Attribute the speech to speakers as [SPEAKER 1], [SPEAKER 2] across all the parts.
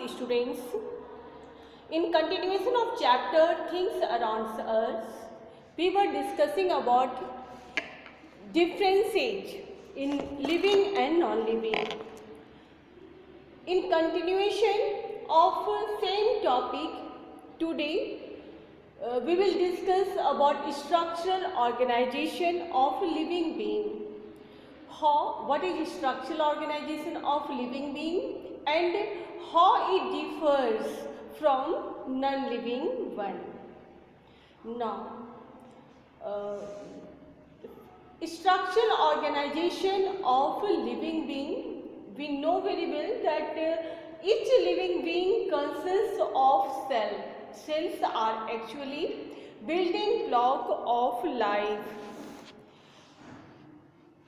[SPEAKER 1] students. In continuation of chapter Things Around Us, we were discussing about differences in living and non-living. In continuation of same topic, today we will discuss about structural organization of living being. What is structural organization of living being and how it differs from non-living one. Now, structural organization of living being, we know very well that each living being consists of cells. Cells are actually building block of life.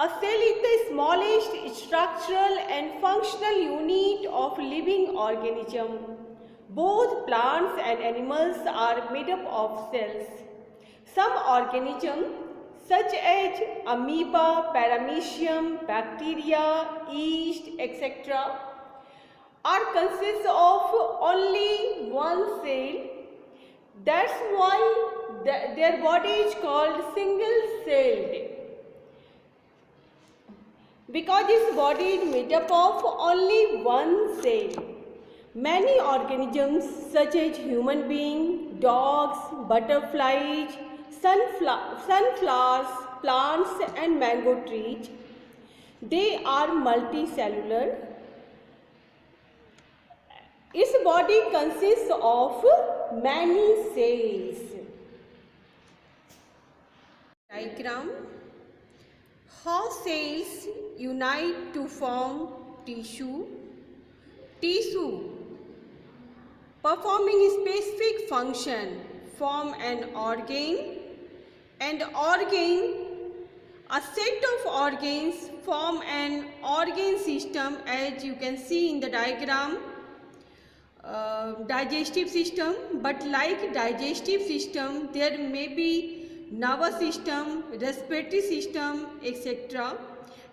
[SPEAKER 1] A cell is the smallest structural and functional unit of living organism. Both plants and animals are made up of cells. Some organisms such as amoeba, paramecium, bacteria, yeast, etc. are consist of only one cell. That's why their body is called single-celled. Because this body is made up of only one cell. Many organisms such as human beings, dogs, butterflies, sunflowers, plants and mango trees, they are multicellular. Its body consists of many cells. Diagram. How cells unite to form tissue. Tissue performing specific function form an organ, and organ, a set of organs form an organ system, as you can see in the diagram. Digestive system, but like digestive system there may be nervous system, respiratory system, etc.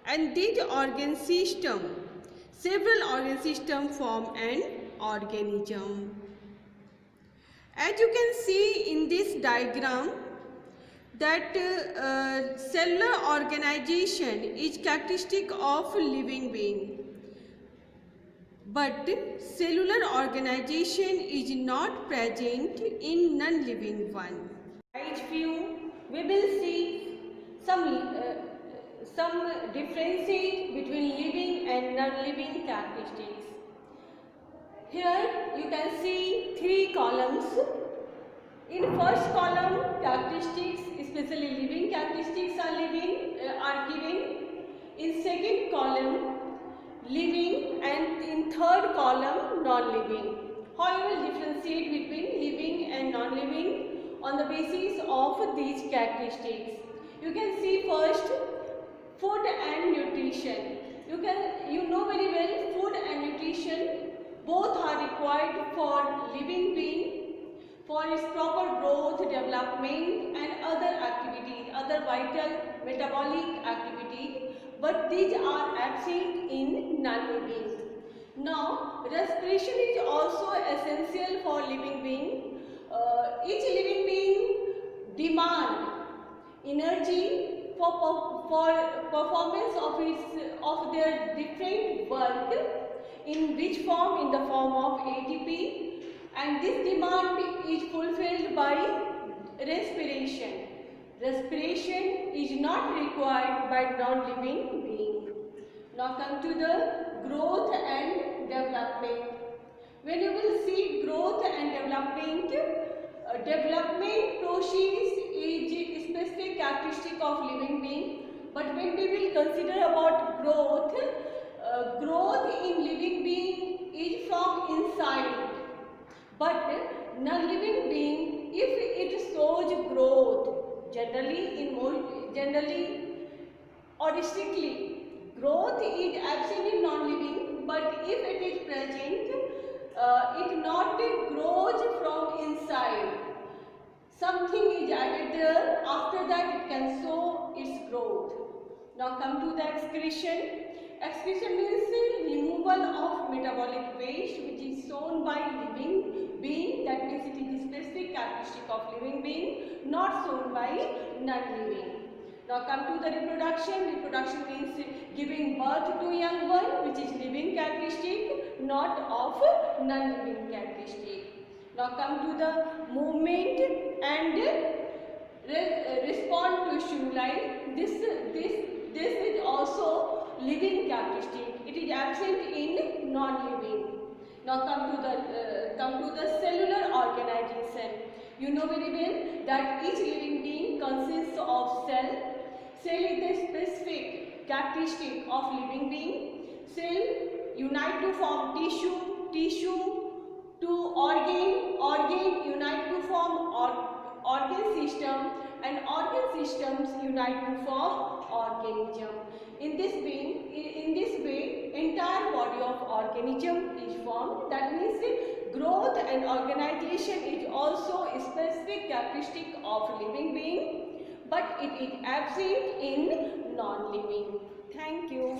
[SPEAKER 1] and these organ system, several organ system form an organism. As you can see in this diagram that cellular organization is characteristic of living being, but cellular organization is not present in non-living one. Right view, we will see some differences between living and non-living characteristics. Here you can see three columns. In first column, characteristics, especially living characteristics are given. In second column, living, and in third column, non-living. How you will differentiate between living and non-living on the basis of these characteristics. You can see first food and nutrition. You know very well food and nutrition both are required for living being, for its proper growth, development and other activities, other vital metabolic activities, but these are absent in non-living. Now, respiration is also essential for living being. Each living being demand energy for performance of their different work. In which form? In the form of ATP, and this demand is fulfilled by respiration. Respiration is not required by non-living being. Now come to the growth and development. When you will see growth and development, development process is specific characteristic of living being. But when we will consider about growth, growth in living being is from inside. But non-living being, if it shows growth, generally or strictly, growth is absent in non-living, but if it is present, it not grows from inside. Something is added there, after that it can show its growth. Now come to the excretion. Excretion means removal of metabolic waste which is shown by living being. That means it is the specific characteristic of living being, not shown by non-living. Now come to the reproduction. Reproduction means giving birth to young one, which is living characteristic, not of non-living characteristic. Now come to the movement and respond to stimuli. This is also living characteristic. It is absent in non-living. Now come to the cellular organization. You know very well that each living being consists of cell. Cell is the specific characteristic of living being. Cell unite to form tissue, tissue to organ unite to form organ system, and organ systems unite to form organism. In this way, entire body of organism is formed. That means growth and organization is also a specific characteristic of living being, but it is absent in non-living. Thank you.